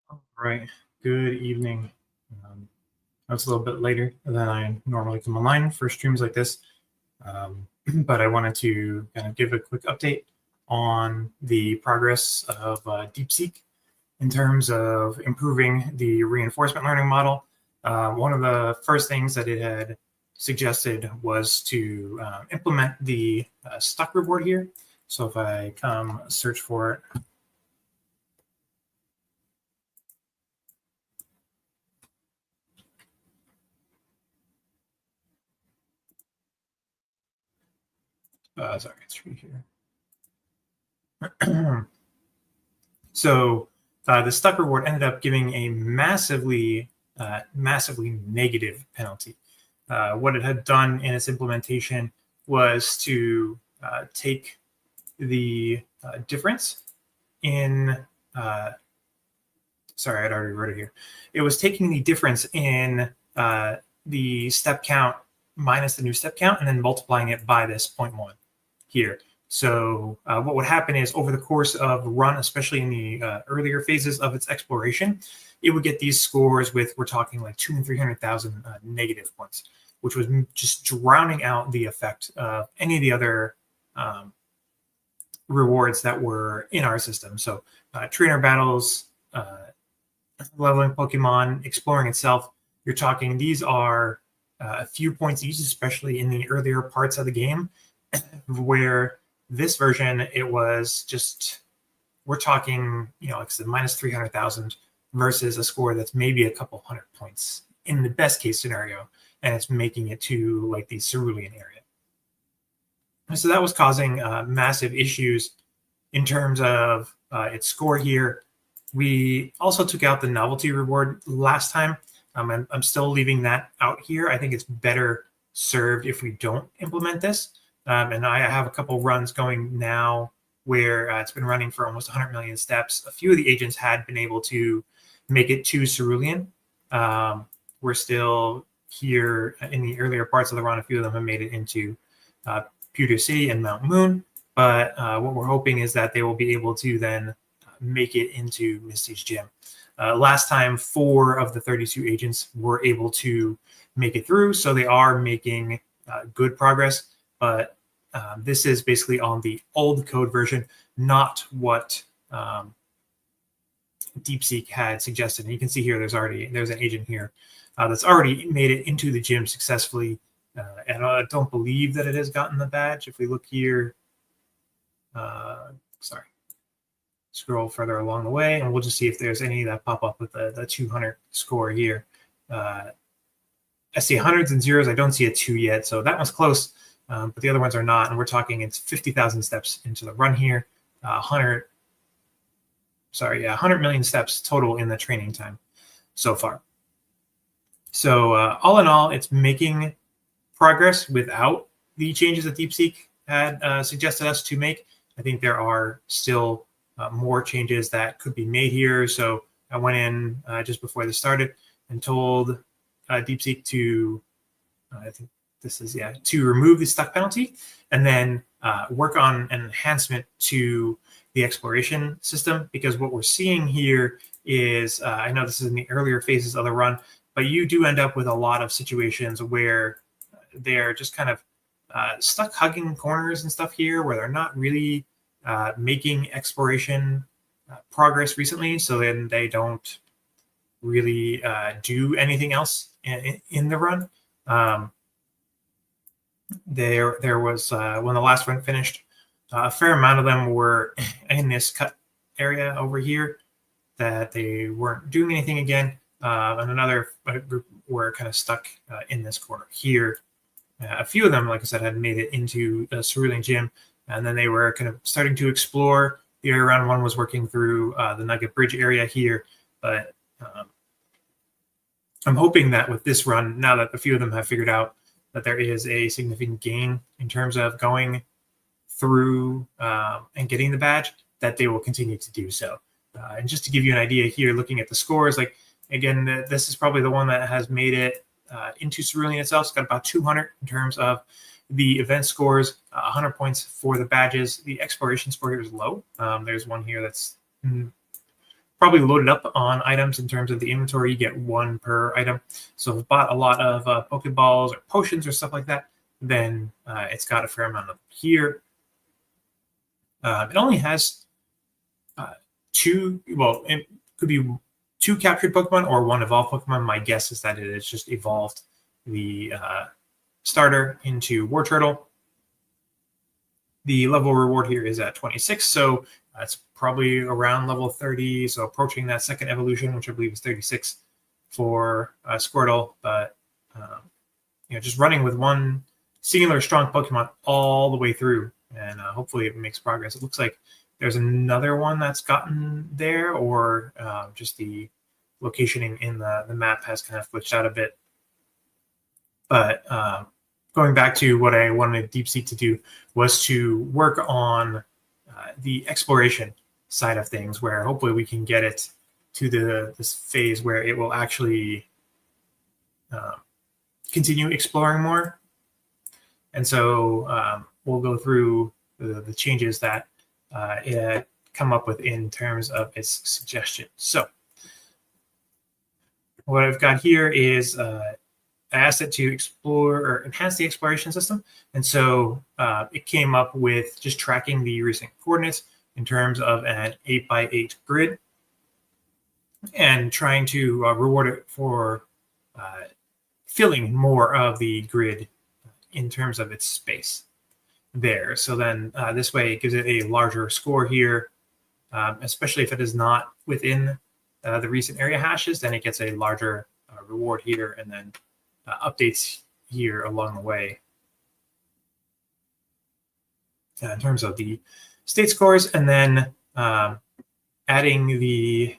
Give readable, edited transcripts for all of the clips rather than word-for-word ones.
All right. Good evening. It's a little bit later than I normally come online for streams like this, but I wanted to kind of give a quick update on the progress of Deepseek in terms of improving the reinforcement learning model. One of the first things that it had suggested was to implement the stuck reward here. So if I come search for it, sorry, it's right here. So the stuck reward ended up giving a massively negative penalty. What it had done in its implementation was to take the difference in, sorry, I'd already wrote it here. It was taking the difference in the step count minus the new step count and then multiplying it by this 0.1 here. So what would happen is over the course of the run, especially in the earlier phases of its exploration, it would get these scores with, we're talking like 200,000 and 300,000 negative points, which was just drowning out the effect of any of the other rewards that were in our system. So trainer battles, leveling Pokemon, exploring itself, you're talking, these are a few points each, especially in the earlier parts of the game, where this version, it was just, we're talking, like I said, minus 300,000 versus a score that's maybe a couple hundred points in the best case scenario, and it's making it to like the cerulean area. So that was causing massive issues in terms of its score here. We also took out the novelty reward last time. I'm still leaving that out here. I think it's better served if we don't implement this. And I have a couple runs going now where it's been running for almost 100 million steps. A few of the agents had been able to make it to cerulean. We're still here in the earlier parts of the run. A few of them have made it into Pewter City and Mount Moon. But what we're hoping is that they will be able to then make it into Misty's Gym. Last time, 4 of the 32 agents were able to make it through. So they are making good progress. But this is basically on the old code version, not what Deepseek had suggested. And you can see here, there's an agent here that's already made it into the gym successfully. And I don't believe that it has gotten the badge. If we look here, sorry, scroll further along the way, and we'll just see if there's any that pop up with the 200 score here. I see hundreds and zeros. I don't see a 2 yet, so that one's close. But the other ones are not, and we're talking it's 50,000 steps into the run here, 100 million steps total in the training time so far. So all in all, it's making progress without the changes that Deepseek had suggested us to make. I think there are still more changes that could be made here. So I went in just before this started and told Deepseek to, I think, this is, to remove the stuck penalty and then work on an enhancement to the exploration system, because what we're seeing here is, I know this is in the earlier phases of the run, but you do end up with a lot of situations where they're just kind of stuck hugging corners and stuff here where they're not really making exploration progress recently. So then they don't really do anything else in the run. There was, when the last run finished, a fair amount of them were in this cut area over here that they weren't doing anything again. And another group were kind of stuck in this corner here. A few of them, like I said, had made it into the cerulean gym, and then they were kind of starting to explore the area around. One was working through the Nugget Bridge area here, but I'm hoping that with this run, now that a few of them have figured out that there is a significant gain in terms of going through and getting the badge, that they will continue to do so. And just to give you an idea here, looking at the scores, like, again, this is probably the one that has made it into cerulean itself. It's got about 200 in terms of the event scores, 100 points for the badges. The exploration score here is low. There's one here that's probably loaded up on items in terms of the inventory. You get 1 per item. So if you bought a lot of Pokeballs or potions or stuff like that, then it's got a fair amount of here. It only has 2, well, it could be 2 captured Pokemon or 1 evolved Pokemon. My guess is that it has just evolved the starter into War Turtle. The level reward here is at 26, so that's probably around level 30, so approaching that second evolution, which I believe is 36 for Squirtle. But just running with 1 singular strong Pokemon all the way through, and hopefully it makes progress. It looks like there's another one that's gotten there, or just the locationing in the map has kind of glitched out a bit. But going back to what I wanted Deepseek to do was to work on the exploration side of things, where hopefully we can get it to this phase where it will actually continue exploring more. And so we'll go through the changes that it had come up with in terms of its suggestions. So what I've got here is I asked it to explore or enhance the exploration system. And so it came up with just tracking the recent coordinates in terms of an 8x8 grid and trying to reward it for filling more of the grid in terms of its space there. So then this way it gives it a larger score here, especially if it is not within the recent area hashes, then it gets a larger reward here, and then updates here along the way in terms of the state scores, and then adding the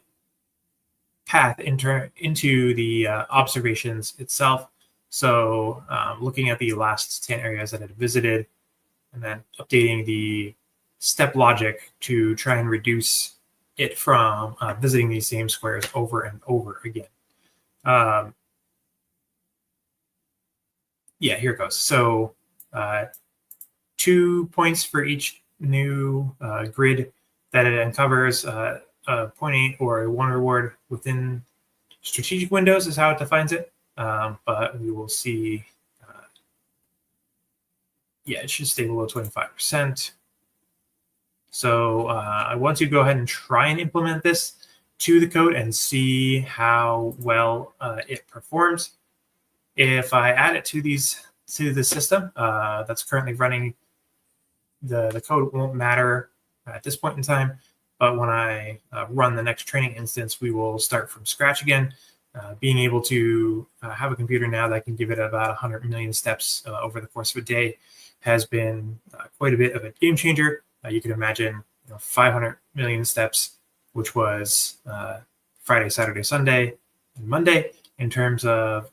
path into the observations itself. So looking at the last 10 areas that it visited, and then updating the step logic to try and reduce it from visiting these same squares over and over again. Yeah, here it goes. So 2 points for each new grid that it uncovers, a 0.8 or a 1 reward within strategic windows is how it defines it. But we will see, yeah, it should stay below 25%. So I want to go ahead and try and implement this to the code and see how well it performs. If I add it to the system that's currently running, the code won't matter at this point in time. But when I run the next training instance, we will start from scratch again. Being able to have a computer now that can give it about 100 million steps over the course of a day has been quite a bit of a game changer. You can imagine 500 million steps, which was Friday, Saturday, Sunday, and Monday in terms of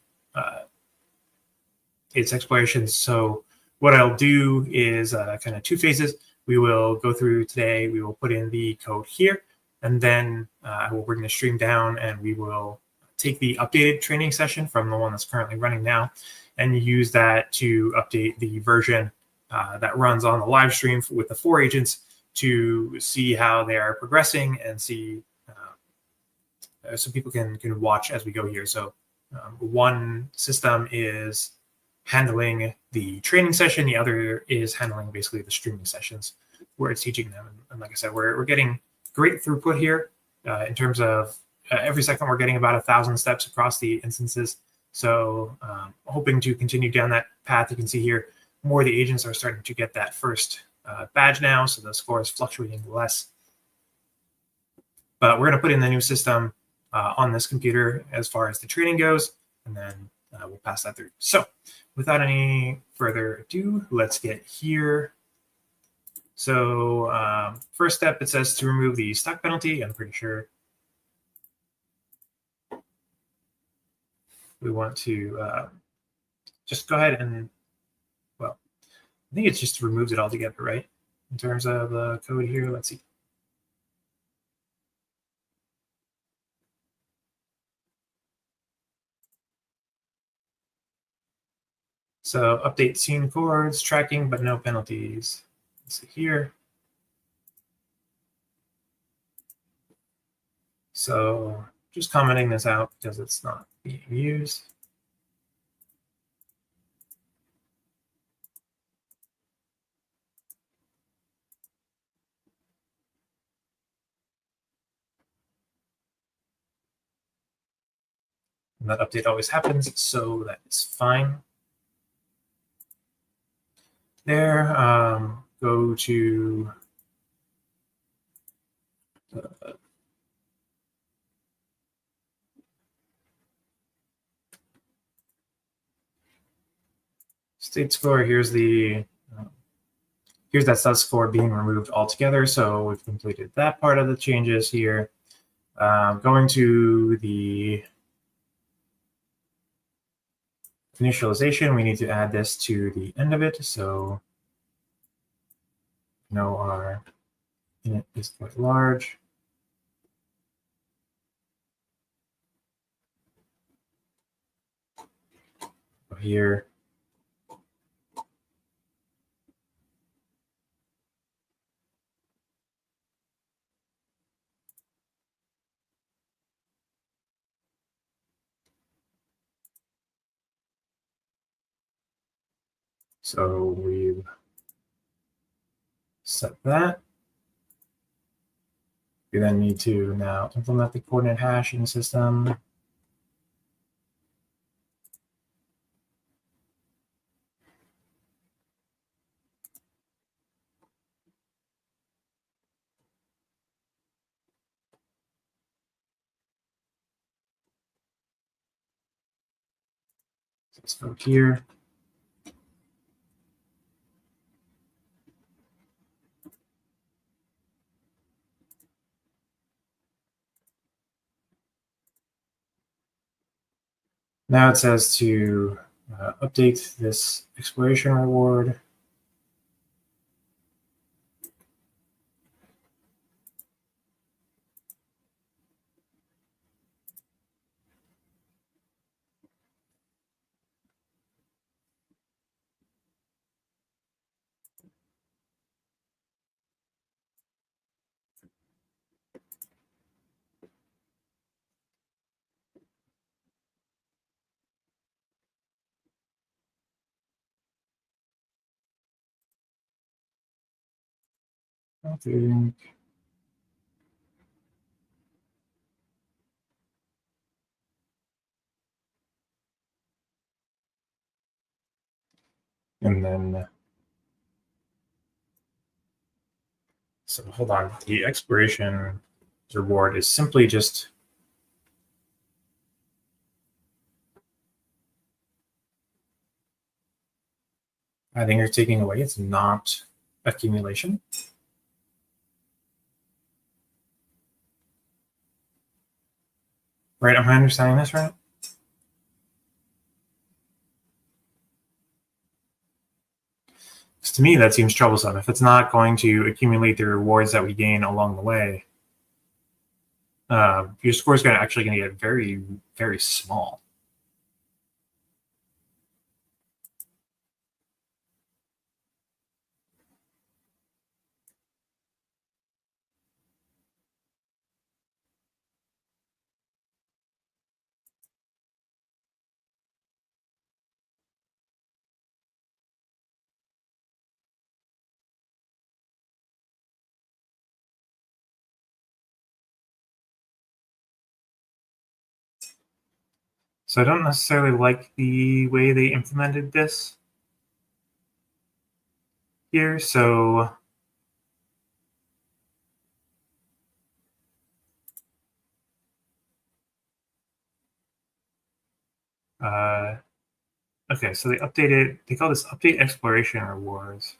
its explorations. So what I'll do is kind of 2 phases. We will go through today. We will put in the code here, and then I will bring the stream down, and we will take the updated training session from the one that's currently running now and use that to update the version that runs on the live stream with the 4 agents to see how they are progressing and see so people can watch as we go here. So one system is handling the training session, the other is handling basically the streaming sessions where it's teaching them. And like I said, we're getting great throughput here in terms of every second we're getting about 1,000 steps across the instances. So hoping to continue down that path. You can see here more of the agents are starting to get that first badge now, so the score is fluctuating less. But we're going to put in the new system on this computer as far as the training goes, and then we'll pass that through. So without any further ado, let's get here. So first step, it says to remove the stock penalty. I'm pretty sure we want to just go ahead and, well, I think it just removes it altogether, right? In terms of the code here, let's see. So update scene chords, tracking, but no penalties. Let's see here. So just commenting this out because it's not being used. And that update always happens, so that is fine. There, go to state score. Here's the here's that stat score being removed altogether. So we've completed that part of the changes here. Going to the initialization, we need to add this to the end of it. So our init is quite large. Here. So we've set that. We then need to now implement the coordinate hash in the system. Let's go here. Now it says to update this exploration reward. Okay. And then, so hold on, the expiration reward is simply just adding or taking away. It's not accumulation. Right, am I understanding this right? To me, that seems troublesome. If it's not going to accumulate the rewards that we gain along the way, your score is actually going to get very, very small. So I don't necessarily like the way they implemented this here. So okay, so they call this update exploration rewards.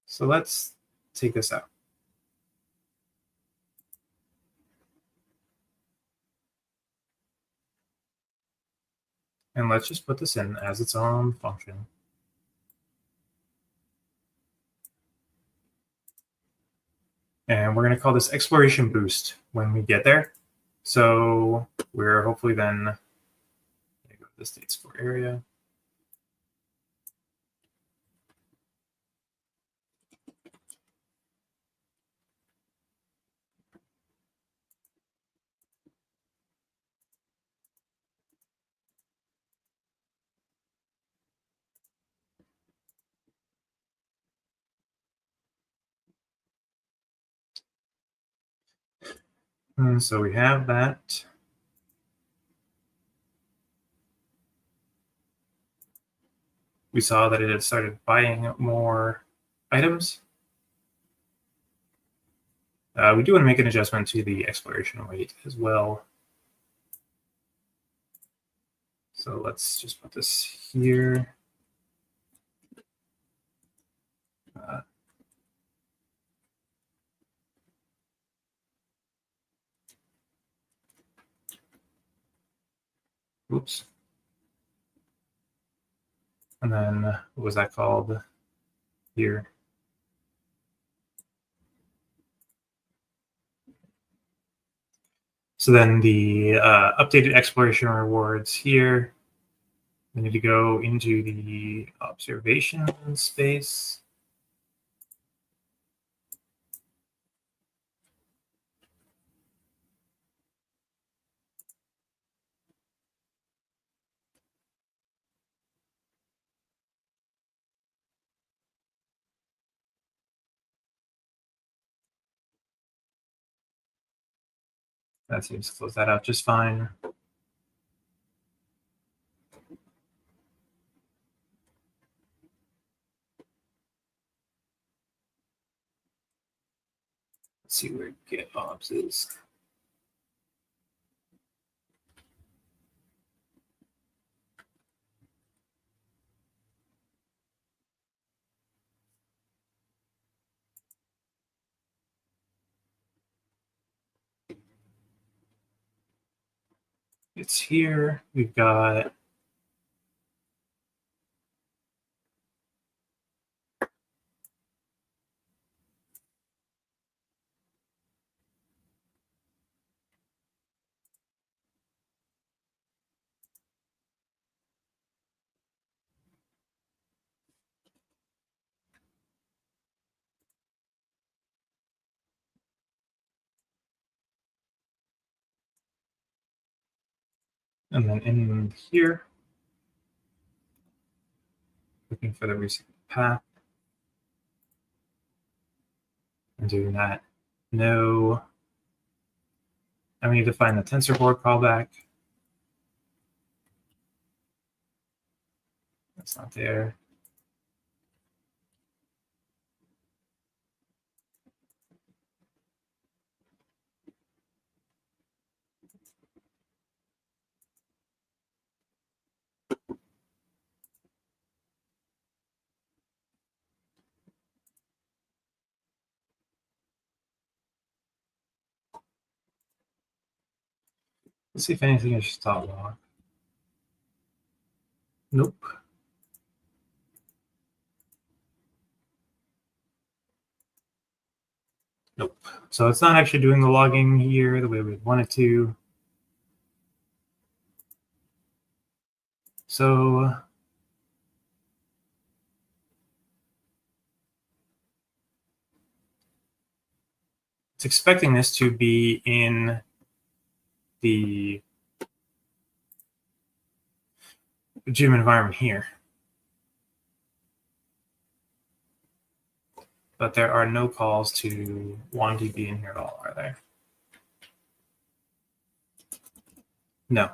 So let's take this out. And let's just put this in as its own function. And we're going to call this exploration boost when we get there. So we're hopefully then going to go to the state score area. And so we have that. We saw that it had started buying more items. We do want to make an adjustment to the exploration weight as well. So let's just put this here. Oops. And then what was that called here? So then the updated exploration rewards here, we need to go into the observation space. That seems to close that out just fine. Let's see where GitOps is. It's here. We've got and then in here, looking for the recent path and doing that. No. I need to find the TensorBoard callback. That's not there. Let's see if anything is stop log. Nope. Nope. So it's not actually doing the logging here the way we want it to. So it's expecting this to be in the gym environment here. But there are no calls to WANDB in here at all, are there? No.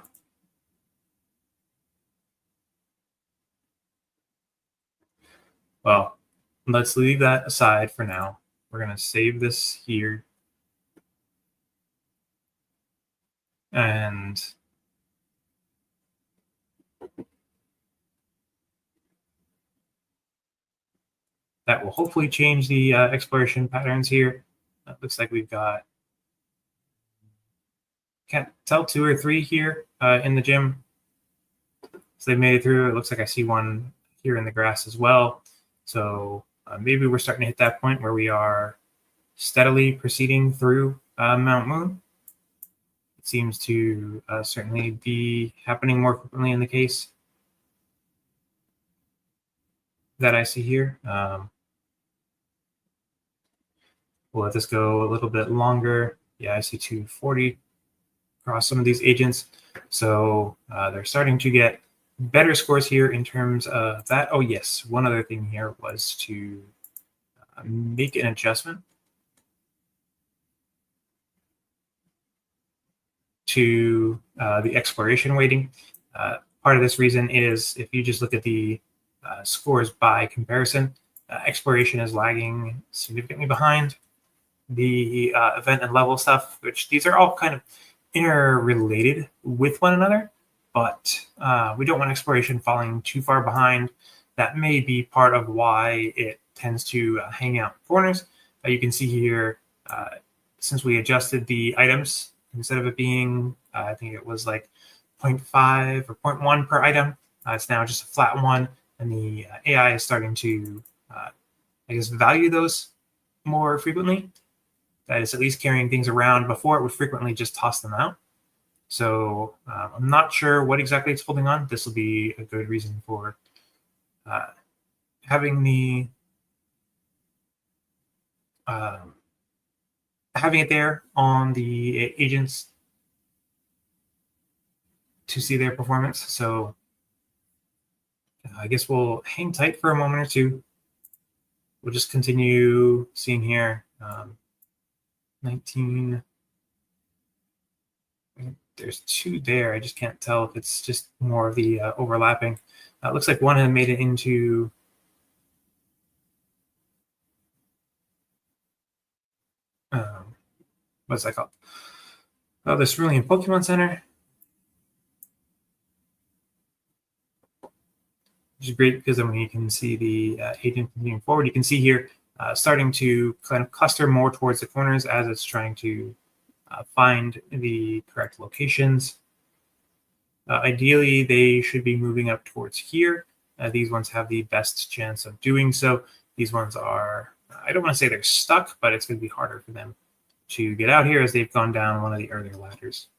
Well, let's leave that aside for now. We're going to save this here. And that will hopefully change the exploration patterns here. It looks like we've got, can't tell 2 or 3 here in the gym. So they made it through. It looks like I see one here in the grass as well. So maybe we're starting to hit that point where we are steadily proceeding through Mount Moon. It seems to certainly be happening more frequently in the case that I see here. We'll let this go a little bit longer. Yeah, I see 240 across some of these agents. So they're starting to get better scores here in terms of that. Oh, yes. One other thing here was to make an adjustment. to the exploration weighting. Part of this reason is if you just look at the scores by comparison, exploration is lagging significantly behind the event and level stuff, which these are all kind of interrelated with one another, but we don't want exploration falling too far behind. That may be part of why it tends to hang out in corners. You can see here, since we adjusted the items, instead of it being, I think it was like 0.5 or 0.1 per item, it's now just a flat 1, and the AI is starting to, I guess, value those more frequently. That is at least carrying things around. Before, it would frequently just toss them out. So I'm not sure what exactly it's holding on. This will be a good reason for having it there on the agents to see their performance. So I guess we'll hang tight for a moment or two. We'll just continue seeing here. 19. There's 2 there. I just can't tell if it's just more of the overlapping. It looks like one had made it into what's that called? Oh, the Cerulean Pokemon Center, which is great because then you can see the agent moving forward. You can see here starting to kind of cluster more towards the corners as it's trying to find the correct locations. Ideally, they should be moving up towards here. These ones have the best chance of doing so. These ones are, I don't want to say they're stuck, but it's going to be harder for them to get out here as they've gone down one of the earlier ladders.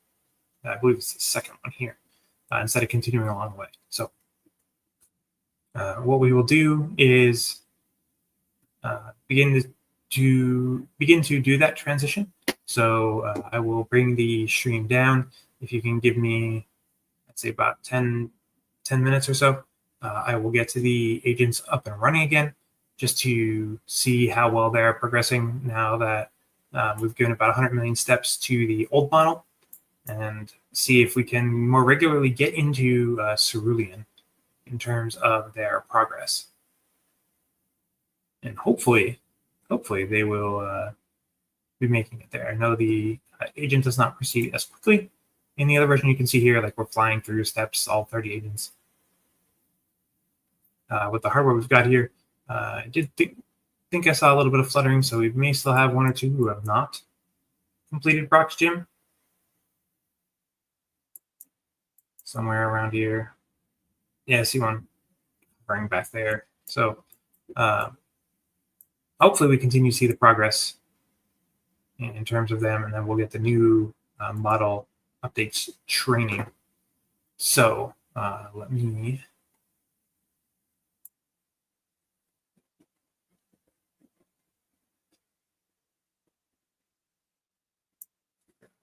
I believe it's the second one here, instead of continuing along the way. So what we will do is begin to do that transition. So I will bring the stream down. If you can give me, let's say, about 10 minutes or so, I will get to the agents up and running again, just to see how well they're progressing now that we've given about 100 million steps to the old model, and see if we can more regularly get into Cerulean in terms of their progress. And hopefully they will be making it there. I know the agent does not proceed as quickly. In the other version, you can see here, like, we're flying through steps, all 30 agents. With the hardware we've got here, I did think I saw a little bit of fluttering, so we may still have 1 or 2 who have not completed Brock's Gym. Somewhere around here. Yeah, I see one hovering back there. So hopefully we continue to see the progress in terms of them, and then we'll get the new model updates training. So let me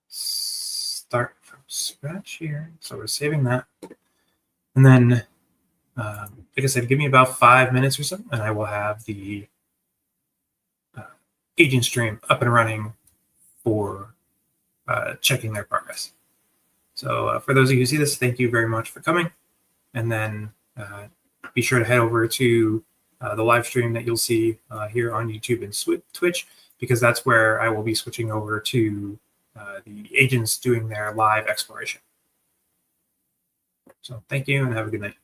start from scratch here. So we're saving that. And then, like I said, give me about 5 minutes or so, and I will have the agent stream up and running for checking their progress. So for those of you who see this, thank you very much for coming. And then be sure to head over to the live stream that you'll see here on YouTube and Twitch, because that's where I will be switching over to the agents doing their live exploration. So thank you and have a good night.